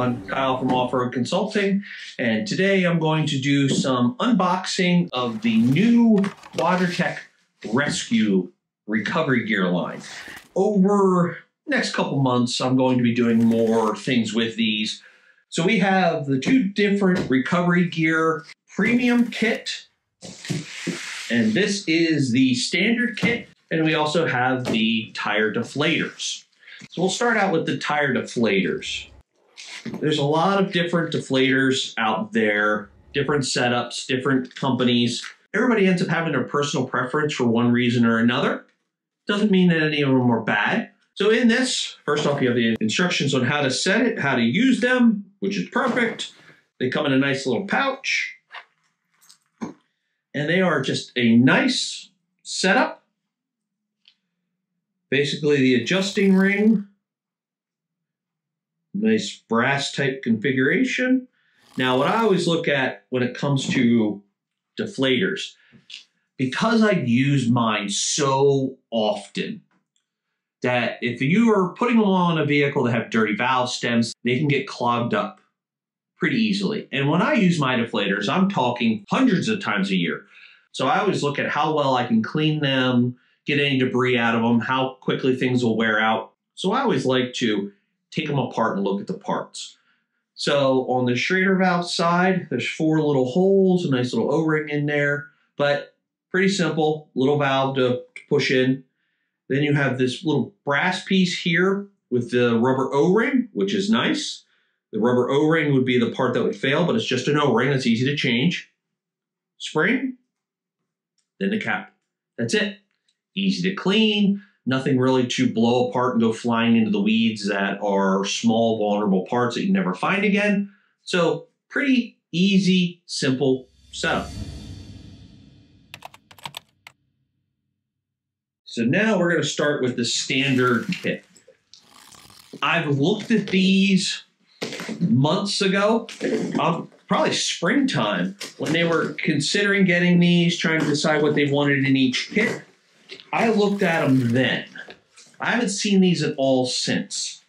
everyone, Kyle from Off-Road Consulting, and today I'm going to do some unboxing of the new Quadratec Rescue recovery gear line. Over the next couple months, I'm going to be doing more things with these. So we have the two different recovery gear premium kit, and this is the standard kit, and we also have the tire deflators. So we'll start out with the tire deflators. There's a lot of different deflators out there, different setups, different companies. Everybody ends up having their personal preference for one reason or another. Doesn't mean that any of them are bad. So in this, first off, you have the instructions on how to set it, how to use them, which is perfect. They come in a nice little pouch. And they are just a nice setup. Basically the adjusting ring, nice brass type configuration. Now what I always look at when it comes to deflators, because I use mine so often, that if you are putting them on a vehicle that have dirty valve stems, they can get clogged up pretty easily. And when I use my deflators, I'm talking hundreds of times a year. So I always look at how well I can clean them, get any debris out of them, how quickly things will wear out. So I always like to take them apart and look at the parts. So on the Schrader valve side, there's 4 little holes, a nice little O-ring in there, but pretty simple, little valve to push in. Then you have this little brass piece here with the rubber O-ring, which is nice. The rubber O-ring would be the part that would fail, but it's just an O-ring that's easy to change. Spring, then the cap. That's it. Easy to clean, nothing really to blow apart and go flying into the weeds that are small, vulnerable parts that you never find again. So pretty easy, simple setup. So now we're going to start with the standard kit. I've looked at these months ago, probably springtime, when they were considering getting these, trying to decide what they wanted in each kit. I looked at them then. I haven't seen these at all since.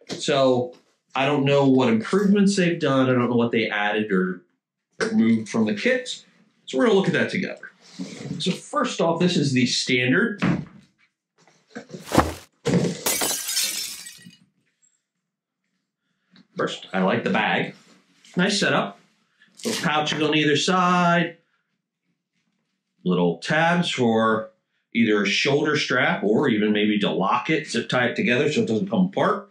So I don't know what improvements they've done. I don't know what they added or removed from the kits. So we're going to look at that together. So first off, this is the standard. First, I like the bag. Nice setup. Little pouches on either side. Little tabs for either a shoulder strap or even maybe to lock it, zip tie it together so it doesn't come apart.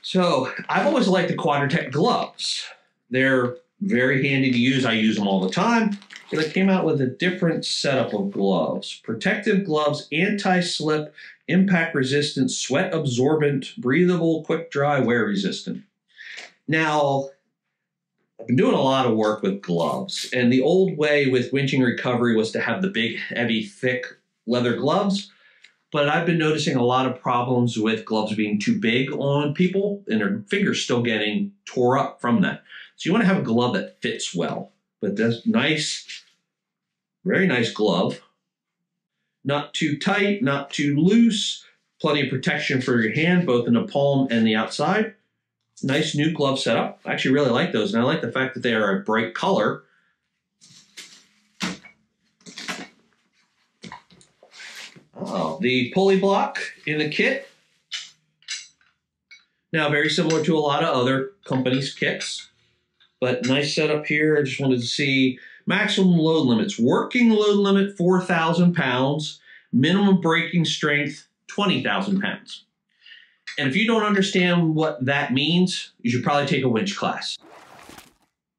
So I've always liked the Quadratec gloves. They're very handy to use. I use them all the time. So they came out with a different setup of gloves. Protective gloves, anti-slip, impact resistant, sweat absorbent, breathable, quick dry, wear resistant. Now, I've been doing a lot of work with gloves, and the old way with winching recovery was to have the big, heavy, thick leather gloves, but I've been noticing a lot of problems with gloves being too big on people and their fingers still getting tore up from that. So you want to have a glove that fits well, but that's nice, very nice glove. Not too tight, not too loose, plenty of protection for your hand, both in the palm and the outside. Nice new glove setup. I actually really like those, and I like the fact that they are a bright color. Oh, the pulley block in the kit. Now, very similar to a lot of other companies' kits, but nice setup here. I just wanted to see maximum load limits. Working load limit, 4,000 pounds. Minimum braking strength, 20,000 pounds. And if you don't understand what that means, you should probably take a winch class.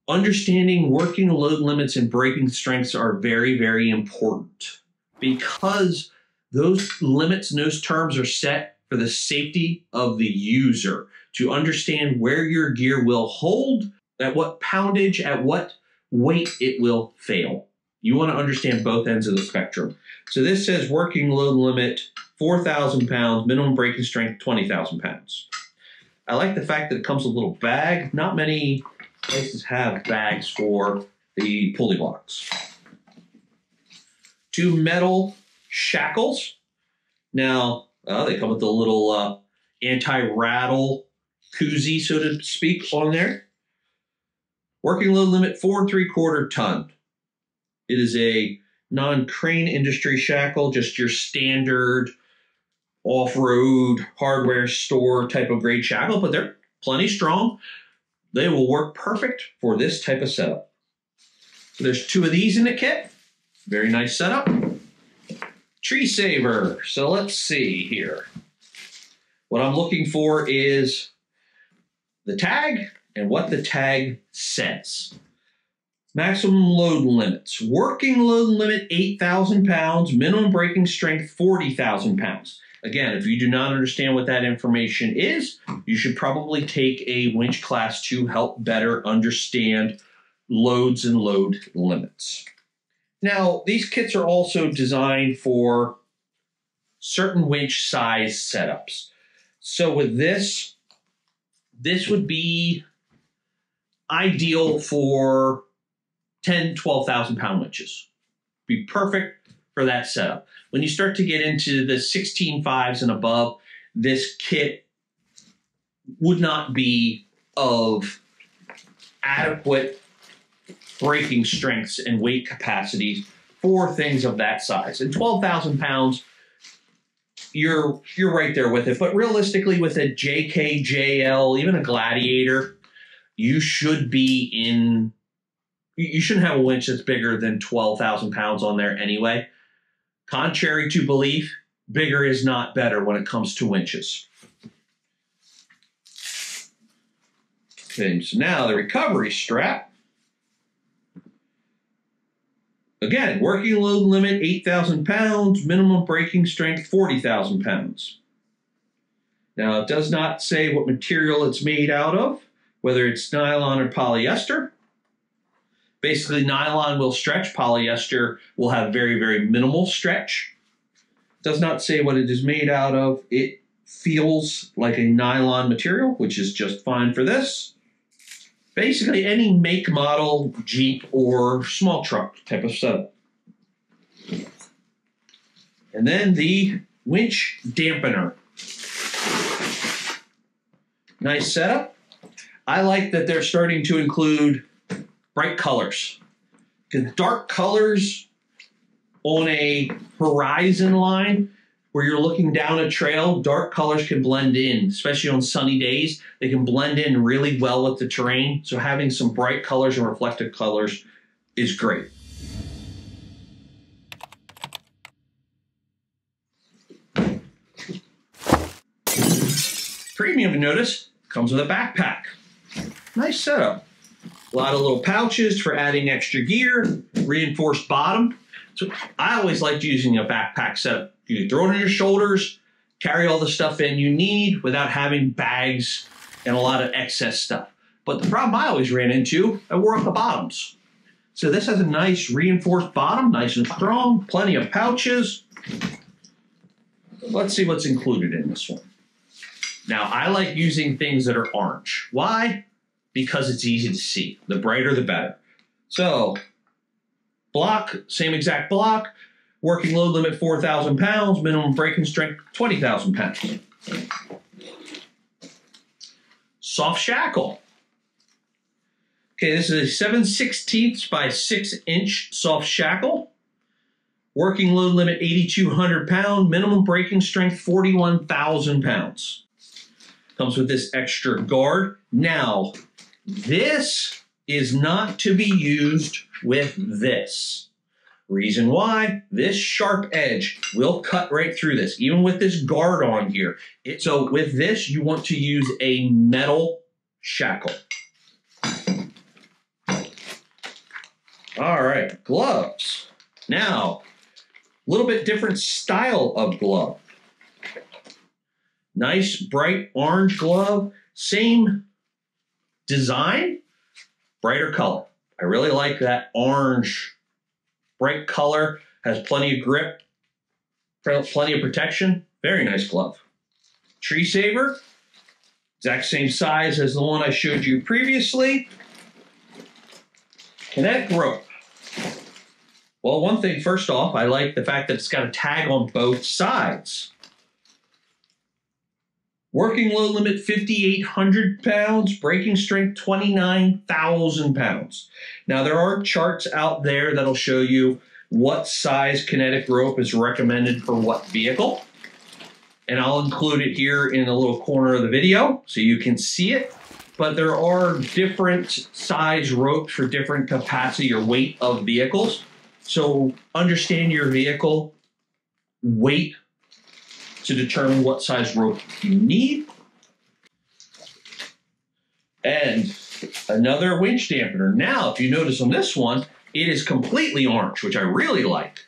Understanding working load limits and braking strengths are very, very important because those limits and those terms are set for the safety of the user to understand where your gear will hold, at what poundage, at what weight it will fail. You want to understand both ends of the spectrum. So this says working load limit, 4,000 pounds, minimum braking strength, 20,000 pounds. I like the fact that it comes with a little bag. Not many places have bags for the pulley blocks. 2 metal shackles. Now, they come with a little anti-rattle koozie, so to speak, on there. Working load limit 4 3/4 ton. It is a non-crane industry shackle, just your standard off-road hardware store type of grade shackle, but they're plenty strong. They will work perfect for this type of setup. So there's 2 of these in the kit. Very nice setup. Tree saver. So let's see here. What I'm looking for is the tag and what the tag says. Maximum load limits. Working load limit 8,000 pounds. Minimum braking strength 40,000 pounds. Again, if you do not understand what that information is, you should probably take a winch class to help better understand loads and load limits. Now, these kits are also designed for certain winch size setups. So with this would be ideal for 10, 12,000 pound winches. Be perfect for that setup. When you start to get into the 16.5s and above, this kit would not be of adequate braking strengths and weight capacities for things of that size. And 12,000 pounds, you're right there with it. But realistically, with a JK, JL, even a Gladiator, you shouldn't have a winch that's bigger than 12,000 pounds on there anyway. Contrary to belief, bigger is not better when it comes to winches. Okay, so now the recovery strap. Again, working load limit 8,000 pounds, minimum braking strength 40,000 pounds. Now, it does not say what material it's made out of, whether it's nylon or polyester. Basically, nylon will stretch. Polyester will have very, very minimal stretch. Does not say what it is made out of. It feels like a nylon material, which is just fine for this. Basically, any make, model, Jeep, or small truck type of setup. And then the winch dampener. Nice setup. I like that they're starting to include bright colors. Because dark colors on a horizon line where you're looking down a trail, dark colors can blend in, especially on sunny days. They can blend in really well with the terrain. So having some bright colors and reflective colors is great. Premium, notice, comes with a backpack. Nice setup. A lot of little pouches for adding extra gear, reinforced bottom. So I always liked using a backpack setup. You can throw it on your shoulders, carry all the stuff in you need without having bags and a lot of excess stuff. But the problem I always ran into, I wore up the bottoms. So this has a nice reinforced bottom, nice and strong, plenty of pouches. Let's see what's included in this one. Now, I like using things that are orange. Why? Because it's easy to see. The brighter, the better. So, block, same exact block. Working load limit 4,000 pounds. Minimum braking strength 20,000 pounds. Soft shackle. Okay, this is a 7/16 by 6-inch soft shackle. Working load limit 8,200 pounds. Minimum braking strength 41,000 pounds. Comes with this extra guard. Now, this is not to be used with this. Reason why, this sharp edge will cut right through this, even with this guard on here. So with this, you want to use a metal shackle. All right, gloves. Now, a little bit different style of glove. Nice bright orange glove, same design, brighter color. I really like that orange bright color, has plenty of grip, plenty of protection. Very nice glove. Tree saver, exact same size as the one I showed you previously. Connect rope. Well, one thing, first off, I like the fact that it's got a tag on both sides. Working load limit 5,800 pounds, braking strength 29,000 pounds. Now there are charts out there that'll show you what size kinetic rope is recommended for what vehicle. And I'll include it here in a little corner of the video so you can see it. But there are different size ropes for different capacity or weight of vehicles. So understand your vehicle weight to determine what size rope you need. And another winch dampener. Now, if you notice on this one, it is completely orange, which I really like.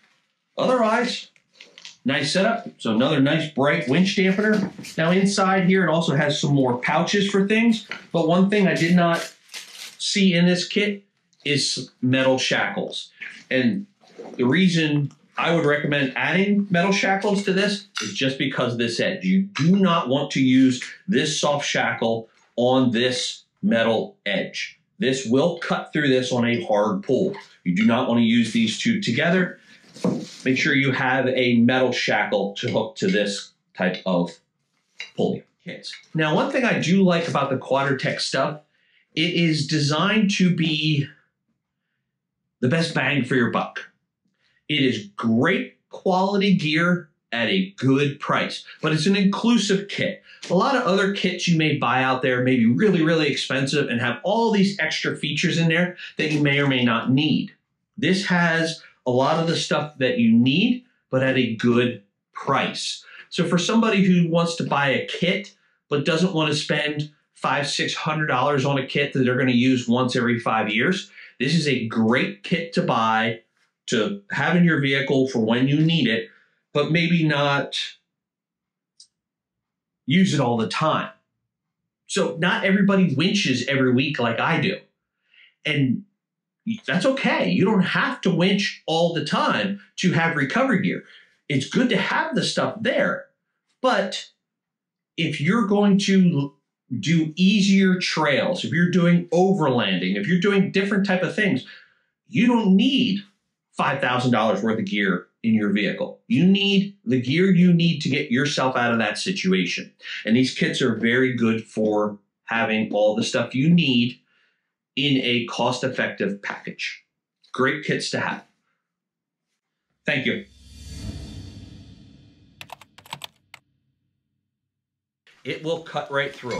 Otherwise, nice setup. So another nice bright winch dampener. Now inside here, it also has some more pouches for things. But one thing I did not see in this kit is metal shackles. And the reason I would recommend adding metal shackles to this is just because of this edge. You do not want to use this soft shackle on this metal edge. This will cut through this on a hard pull. You do not want to use these two together. Make sure you have a metal shackle to hook to this type of pulley kit. Now, one thing I do like about the Quadratec stuff, it is designed to be the best bang for your buck. It is great quality gear at a good price, but it's an inclusive kit. A lot of other kits you may buy out there may be really, really expensive and have all these extra features in there that you may or may not need. This has a lot of the stuff that you need, but at a good price. So for somebody who wants to buy a kit, but doesn't want to spend $500–600 on a kit that they're going to use once every 5 years, this is a great kit to buy to have in your vehicle for when you need it, but maybe not use it all the time. So not everybody winches every week like I do. And that's okay. You don't have to winch all the time to have recovery gear. It's good to have the stuff there. But if you're going to do easier trails, if you're doing overlanding, if you're doing different type of things, you don't need $5,000 worth of gear in your vehicle. You need the gear you need to get yourself out of that situation. And these kits are very good for having all the stuff you need in a cost-effective package. Great kits to have. Thank you. It will cut right through.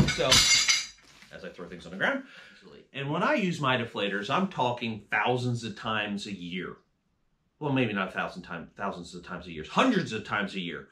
So, as I throw things on the ground, and when I use my deflators, I'm talking thousands of times a year. Well, maybe not thousands of times a year, hundreds of times a year.